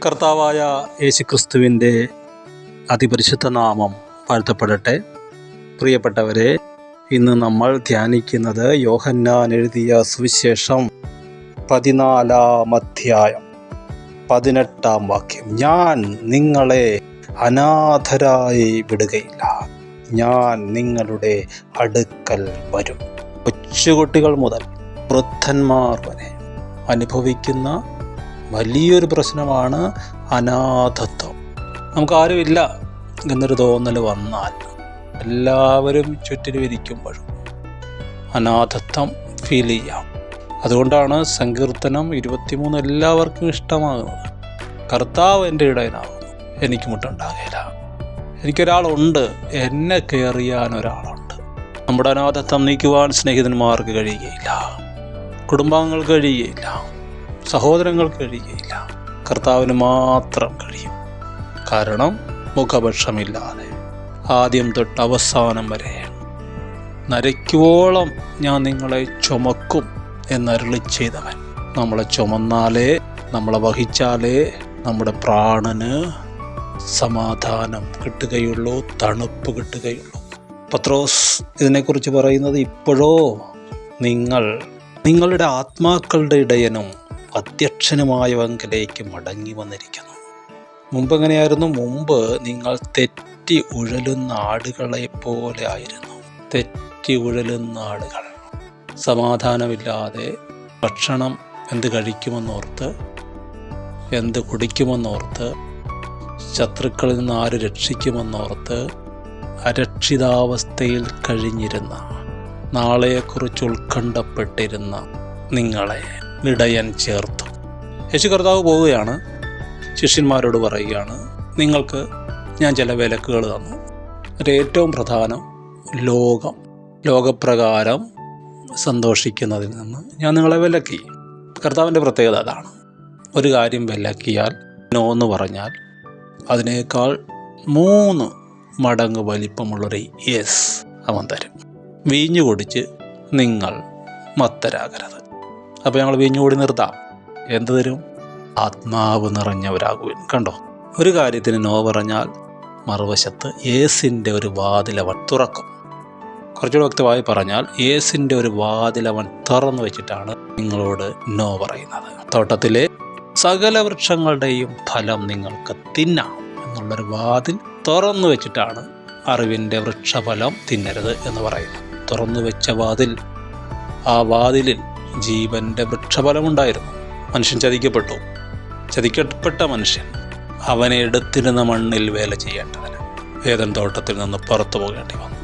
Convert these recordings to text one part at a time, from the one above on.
കർത്താവായ യേശുക്രിസ്തുവിൻ്റെ അതിപരിശുദ്ധ നാമം വാഴ്ത്തപ്പെടട്ടെ. പ്രിയപ്പെട്ടവരെ, ഇന്ന് നമ്മൾ ധ്യാനിക്കുന്നത് യോഹന്നാൻ എഴുതിയ സുവിശേഷം 14-ാം അധ്യായം 18-ാം വാക്യം. ഞാൻ നിങ്ങളെ അനാഥരായി വിടുകയില്ല, ഞാൻ നിങ്ങളുടെ അടുക്കൽ വരും. കൊച്ചുകുട്ടികൾ മുതൽ വൃദ്ധന്മാർ വരെ അനുഭവിക്കുന്ന വലിയൊരു പ്രശ്നമാണ് അനാഥത്വം. നമുക്കാരുമില്ല എന്നൊരു തോന്നൽ വന്നാൽ, എല്ലാവരും ചുറ്റിനും ഇരിക്കുമ്പോഴും അനാഥത്വം ഫീൽ ചെയ്യാം. അതുകൊണ്ടാണ് സങ്കീർത്തനം 23 എല്ലാവർക്കും ഇഷ്ടമാകുന്നത്. കർത്താവ് എൻ്റെ ഇടയനാകുന്നു, എനിക്ക് മുട്ടുണ്ടാകില്ല. എനിക്കൊരാളുണ്ട്, എന്നെ കെയർ ചെയ്യാൻ ഒരാളുണ്ട്. നമ്മുടെ അനാഥത്വം നീക്കുവാൻ സ്നേഹിതന്മാർക്ക് കഴിയുകയില്ല, കുടുംബാംഗങ്ങൾക്ക് കഴിയുകയില്ല, സഹോദരങ്ങൾക്ക് കഴിയുകയില്ല. കർത്താവിന് മാത്രം കഴിയും. കാരണം മുഖപക്ഷമില്ലാതെ ആദ്യം തൊട്ട് അവസാനം വരെ നരയ്ക്കുവോളം ഞാൻ നിങ്ങളെ ചുമക്കും എന്നരുളി ചെയ്തവൻ. നമ്മളെ ചുമന്നാലേ, നമ്മളെ വഹിച്ചാലേ നമ്മുടെ പ്രാണന് സമാധാനം കിട്ടുകയുള്ളൂ, തണുപ്പ് കിട്ടുകയുള്ളൂ. പത്രോസ് ഇതിനെക്കുറിച്ച് പറയുന്നത്, ഇപ്പോഴോ നിങ്ങൾ നിങ്ങളുടെ ആത്മാക്കളുടെ ഇടയനും അധ്യക്ഷനുമായവങ്കിലേക്ക് മടങ്ങി വന്നിരിക്കുന്നു. മുമ്പ് എങ്ങനെയായിരുന്നു? മുമ്പ് നിങ്ങൾ തെറ്റി ഉഴലുന്ന ആടുകളെ പോലെ ആയിരുന്നു. തെറ്റി ഉഴലുന്ന ആടുകൾ, സമാധാനമില്ലാതെ ഭക്ഷണം എന്ത് കഴിക്കുമെന്നോർത്ത്, എന്ത് കുടിക്കുമെന്നോർത്ത്, ശത്രുക്കളിൽ നിന്ന് ആര് രക്ഷിക്കുമെന്നോർത്ത് അരക്ഷിതാവസ്ഥയിൽ കഴിഞ്ഞിരുന്ന, നാളെയെക്കുറിച്ച് ഉത്കണ്ഠപ്പെട്ടിരുന്ന നിങ്ങളെ ഇടയൻ ചേർത്തു. യേശു കർത്താവ് പോവുകയാണ്, ശിഷ്യന്മാരോട് പറയുകയാണ്, നിങ്ങൾക്ക് ഞാൻ ചില വിലക്കുകൾ തന്നു. ഏറ്റവും പ്രധാനം ലോകപ്രകാരം സന്തോഷിക്കുന്നതിൽ നിന്ന് ഞാൻ നിങ്ങളെ വിലക്കി. കർത്താവിൻ്റെ പ്രത്യേകത അതാണ്. ഒരു കാര്യം വിലക്കിയാൽ, നോ എന്ന് പറഞ്ഞാൽ അതിനേക്കാൾ 3 മടങ്ങ് വലിപ്പമുള്ളൊരു യെസ് അവൻ തരും. വീഞ്ഞു കുടിച്ച് നിങ്ങൾ മത്തരാകരുത്. അപ്പോൾ ഞങ്ങൾ വീഞ്ഞു കൂടി നിർത്താം. എന്ത് തരും? ആത്മാവ് നിറഞ്ഞവരാകുവിൻ. കണ്ടോ, ഒരു കാര്യത്തിന് നോ പറഞ്ഞാൽ മറുവശത്ത് യേസിൻ്റെ ഒരു വാതിലവൻ തുറക്കും. കുറച്ചുകൂടെ വ്യക്തമായി പറഞ്ഞാൽ, യേസിൻ്റെ ഒരു വാതിലവൻ തുറന്നു വെച്ചിട്ടാണ് നിങ്ങളോട് നോ പറയുന്നത്. തോട്ടത്തിലെ സകല വൃക്ഷങ്ങളുടെയും ഫലം നിങ്ങൾക്ക് തിന്നാം എന്നുള്ളൊരു വാതിൽ തുറന്നു വെച്ചിട്ടാണ് അറിവിൻ്റെ വൃക്ഷഫലം തിന്നരുത് എന്ന് പറയുന്നത്. തുറന്നു വെച്ച വാതിൽ, ആ വാതിലിൽ ജീവൻ്റെ വൃക്ഷഫലമുണ്ടായിരുന്നു. മനുഷ്യൻ ചതിക്കപ്പെട്ട മനുഷ്യൻ അവനെ എടുത്തിരുന്ന മണ്ണിൽ വേല ചെയ്യേണ്ടതിന് ഏദൻ തോട്ടത്തിൽ നിന്ന് പുറത്തു പോകേണ്ടി വന്നു.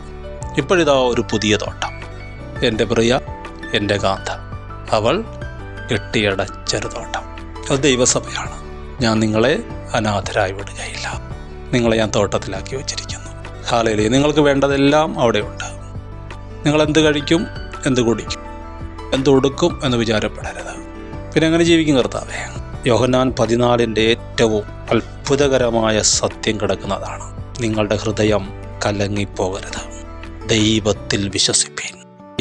ഇപ്പോഴിതാ ഒരു പുതിയ തോട്ടം, എൻ്റെ പ്രിയ, എൻ്റെ കാന്ത, അവൾ കെട്ടിയടച്ചൊരു തോട്ടം. അത് ദൈവസഭയാണ്. ഞാൻ നിങ്ങളെ അനാഥരായി വിടുകയില്ല, നിങ്ങളെ ഞാൻ തോട്ടത്തിലാക്കി വെച്ചിരിക്കുന്നു. ഹല്ലേലൂയ. നിങ്ങൾക്ക് വേണ്ടതെല്ലാം അവിടെയുണ്ട്. നിങ്ങൾ എന്ത് കഴിക്കും, എന്ത് കുടിക്കും, എന്ത് ഉടുക്കും എന്ന് വിചാരപ്പെടരുത്. പിന്നെ എങ്ങനെ ജീവിക്കും കർത്താവേ? യോഹന്നാൻ 14 ഏറ്റവും അത്ഭുതകരമായ സത്യം കിടക്കുന്നതാണ്. നിങ്ങളുടെ ഹൃദയം കലങ്ങിപ്പോകരുത്. ദൈവത്തിൽ വിശ്വസിപ്പീൻ,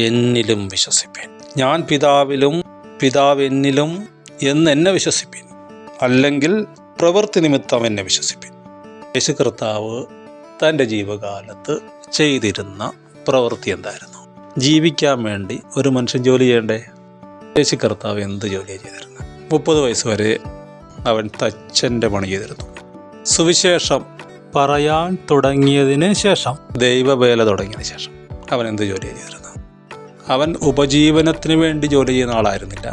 എന്നിലും വിശ്വസിപ്പീൻ. ഞാൻ പിതാവിലും പിതാവ് എന്നിലും എന്നെ വിശ്വസിപ്പീൻ, അല്ലെങ്കിൽ പ്രവൃത്തി നിമിത്തം എന്നെ വിശ്വസിപ്പീൻ. യേശു കർത്താവ് തൻ്റെ ജീവകാലത്ത് ചെയ്തിരുന്ന പ്രവൃത്തി എന്തായിരുന്നു? ജീവിക്കാൻ വേണ്ടി ഒരു മനുഷ്യൻ ജോലി ചെയ്യണ്ടേ? യേശു കർത്താവ് എന്ത് ജോലിയാണ് ചെയ്തിരുന്നത്? 30 വയസ്സ് വരെ അവൻ തച്ചൻ്റെ പണി ചെയ്തിരുന്നു. സുവിശേഷം പറയാൻ തുടങ്ങിയതിന് ശേഷം, ദൈവവേല തുടങ്ങിയതിന് ശേഷം അവൻ എന്ത് ജോലിയാണ് ചെയ്തിരുന്നത്? അവൻ ഉപജീവനത്തിന് വേണ്ടി ജോലി ചെയ്യുന്ന ആളായിരുന്നില്ല.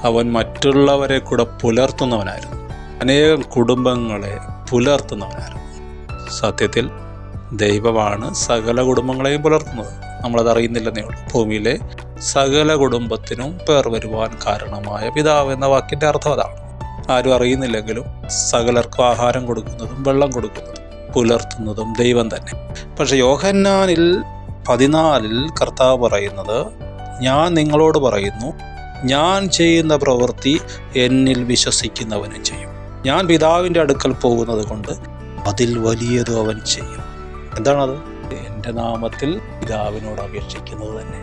അവൻ മറ്റുള്ളവരെ കൂടെ പുലർത്തുന്നവനായിരുന്നു. അനേകം കുടുംബങ്ങളെ പുലർത്തുന്നവനായിരുന്നു. സത്യത്തിൽ ദൈവമാണ് സകല കുടുംബങ്ങളെയും പുലർത്തുന്നത്. നമ്മളത് അറിയുന്നില്ലെന്നേ ഉള്ളൂ. ഭൂമിയിലെ സകല കുടുംബത്തിനും പേർ വരുവാൻ കാരണമായ പിതാവ് എന്ന വാക്കിൻ്റെ അർത്ഥം അതാണ്. ആരും അറിയുന്നില്ലെങ്കിലും സകലർക്കും ആഹാരം കൊടുക്കുന്നതും വെള്ളം കൊടുക്കുന്നതും പുലർത്തുന്നതും ദൈവം തന്നെ. പക്ഷെ യോഹന്നാനിൽ 14 കർത്താവ് പറയുന്നത്, ഞാൻ നിങ്ങളോട് പറയുന്നു, ഞാൻ ചെയ്യുന്ന പ്രവൃത്തി എന്നിൽ വിശ്വസിക്കുന്നവനും ചെയ്യും. ഞാൻ പിതാവിൻ്റെ അടുക്കൽ പോകുന്നത് കൊണ്ട് അതിൽ വലിയതും അവൻ ചെയ്യും. എന്താണത്? എൻ്റെ നാമത്തിൽ പിതാവിനോട് അപേക്ഷിക്കുന്നത് തന്നെ.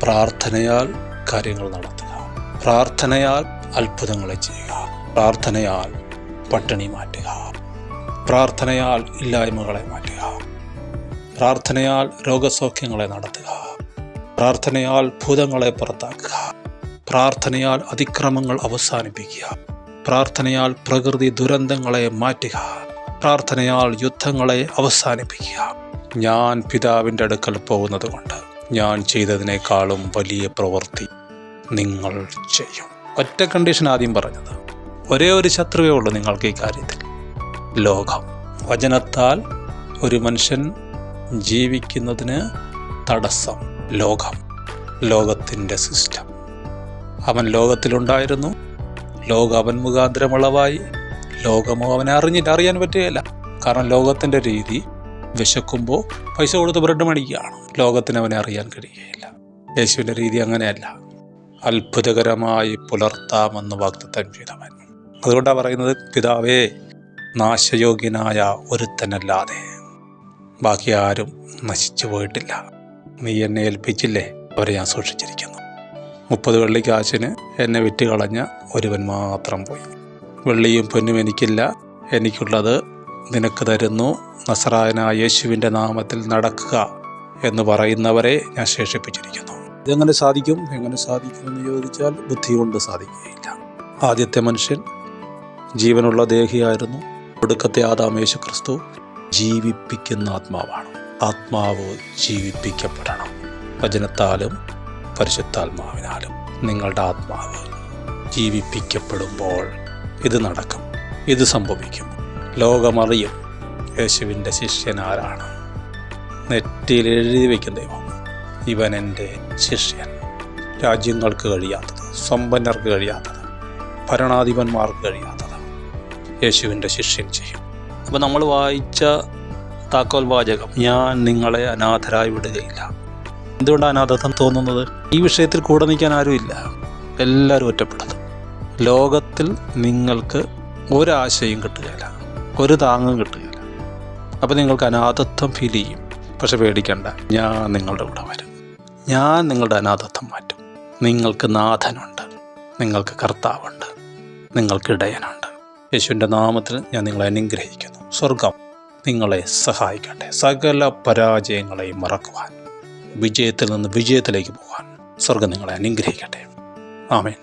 പ്രാർത്ഥനയാൽ കാര്യങ്ങൾ നടത്തുക, പ്രാർത്ഥനയാൽ അത്ഭുതങ്ങളെ ചെയ്യുക, പ്രാർത്ഥനയാൽ പട്ടിണി മാറ്റുക, പ്രാർത്ഥനയാൽ ഇല്ലായ്മകളെ മാറ്റുക, പ്രാർത്ഥനയാൽ രോഗസൗഖ്യങ്ങളെ നടത്തുക, പ്രാർത്ഥനയാൽ ഭൂതങ്ങളെ പുറത്താക്കുക, പ്രാർത്ഥനയാൽ അതിക്രമങ്ങൾ അവസാനിപ്പിക്കുക, പ്രാർത്ഥനയാൽ പ്രകൃതി ദുരന്തങ്ങളെ മാറ്റുക, പ്രാർത്ഥനയാൽ യുദ്ധങ്ങളെ അവസാനിപ്പിക്കുക. ഞാൻ പിതാവിൻ്റെ അടുക്കൽ പോകുന്നത് കൊണ്ട് ഞാൻ ചെയ്തതിനേക്കാളും വലിയ പ്രവൃത്തി നിങ്ങൾ ചെയ്യും. ഒറ്റ കണ്ടീഷൻ ആദ്യം പറഞ്ഞത്. ഒരേ ഒരു ശത്രുവേ ഉള്ളൂ നിങ്ങൾക്ക് ഈ കാര്യത്തിൽ, ലോകം. വചനത്താൽ ഒരു മനുഷ്യൻ ജീവിക്കുന്നതിന് തടസ്സം ലോകം, ലോകത്തിൻ്റെ സിസ്റ്റം. അവൻ ലോകത്തിലുണ്ടായിരുന്നു, ലോകം അവൻ മുഖാന്തരം ഉളവായി, ലോകമോ അവനെ അറിയാൻ പറ്റുകയില്ല. കാരണം ലോകത്തിൻ്റെ രീതി വിശക്കുമ്പോൾ പൈസ കൊടുത്ത് ബ്രെഡ് മേടിക്കുകയാണ്. ലോകത്തിന് അവനെ അറിയാൻ കഴിയുകയില്ല. യേശുവിൻ്റെ രീതി അങ്ങനെയല്ല. അത്ഭുതകരമായി പുലർത്താമെന്ന് വാഗ്ദത്തം ചെയ്തവൻ. അതുകൊണ്ടാണ് പറയുന്നത്, പിതാവേ, നാശയോഗ്യനായ ഒരുത്തനല്ലാതെ ബാക്കി ആരും നശിച്ചു പോയിട്ടില്ല. നീ എന്നെ ഏൽപ്പിച്ചില്ലേ, അവരെ ഞാൻ സൂക്ഷിച്ചിരിക്കുന്നു. 30 വെള്ളിക്കാശിന് എന്നെ വിറ്റുകളഞ്ഞ ഒരുവൻ മാത്രം പോയി. വെള്ളിയും പൊന്നും എനിക്കില്ല, എനിക്കുള്ളത് നിനക്ക് തരുന്നു, നസറായനായ യേശുവിൻ്റെ നാമത്തിൽ നടക്കുക എന്ന് പറയുന്നവരെ ഞാൻ ശേഷിപ്പിച്ചിരിക്കുന്നു. ഇതെങ്ങനെ സാധിക്കും? എങ്ങനെ സാധിക്കുമെന്ന് ചോദിച്ചാൽ ബുദ്ധി കൊണ്ട് സാധിക്കുകയില്ല. ആദ്യത്തെ മനുഷ്യൻ ജീവനുള്ള ദേഹിയായിരുന്നു. ഒടുക്കത്തെ ആദാം യേശു ക്രിസ്തു ജീവിപ്പിക്കുന്ന ആത്മാവാണ്. ആത്മാവ് ജീവിപ്പിക്കപ്പെടണം. വചനത്താലും പരിശുദ്ധാത്മാവിനാലും. നിങ്ങളുടെ ആത്മാവ് ജീവിപ്പിക്കപ്പെടുമ്പോൾ ഇത് നടക്കും, ഇത് സംഭവിക്കും. ലോകമറിയും യേശുവിൻ്റെ ശിഷ്യൻ ആരാണ്. നെറ്റിയിൽ എഴുതി വയ്ക്കും ദൈവം, ഇവൻ എൻ്റെ ശിഷ്യൻ. രാജ്യങ്ങൾക്ക് കഴിയാത്തത്, സമ്പന്നർക്ക് കഴിയാത്തത്, ഭരണാധിപന്മാർക്ക് കഴിയാത്തത് യേശുവിൻ്റെ ശിഷ്യൻ ചെയ്യും. അപ്പോൾ നമ്മൾ വായിച്ച താക്കോൽ വാചകം, ഞാൻ നിങ്ങളെ അനാഥരായി വിടുകയില്ല. എന്തുകൊണ്ടാണ് അനാഥത്വം തോന്നുന്നത്? ഈ വിഷയത്തിൽ കൂടെ നിൽക്കാൻ ആരുമില്ല, എല്ലാവരും ഒറ്റപ്പെടുത്തും. ലോകത്തിൽ നിങ്ങൾക്ക് ഒരാശയും കിട്ടുകയില്ല, ഒരു താങ്ങും കിട്ടുകയില്ല. അപ്പോൾ നിങ്ങൾക്ക് അനാഥത്വം ഫീൽ ചെയ്യും. പക്ഷെ പേടിക്കണ്ട, ഞാൻ നിങ്ങളുടെ കൂടെ വരും. ഞാൻ നിങ്ങളുടെ അനാഥത്വം മാറ്റും. നിങ്ങൾക്ക് നാഥനുണ്ട്, നിങ്ങൾക്ക് കർത്താവുണ്ട്, നിങ്ങൾക്ക് ഇടയനുണ്ട്. യേശുവിൻ്റെ നാമത്തിൽ ഞാൻ നിങ്ങളെ അനുഗ്രഹിക്കുന്നു. സ്വർഗം നിങ്ങളെ സഹായിക്കട്ടെ. സകല പരാജയങ്ങളെയും മറക്കുവാൻ, വിജയത്തിൽ നിന്ന് വിജയത്തിലേക്ക് പോകാൻ സ്വർഗം നിങ്ങളെ അനുഗ്രഹിക്കട്ടെ. ആമേൻ.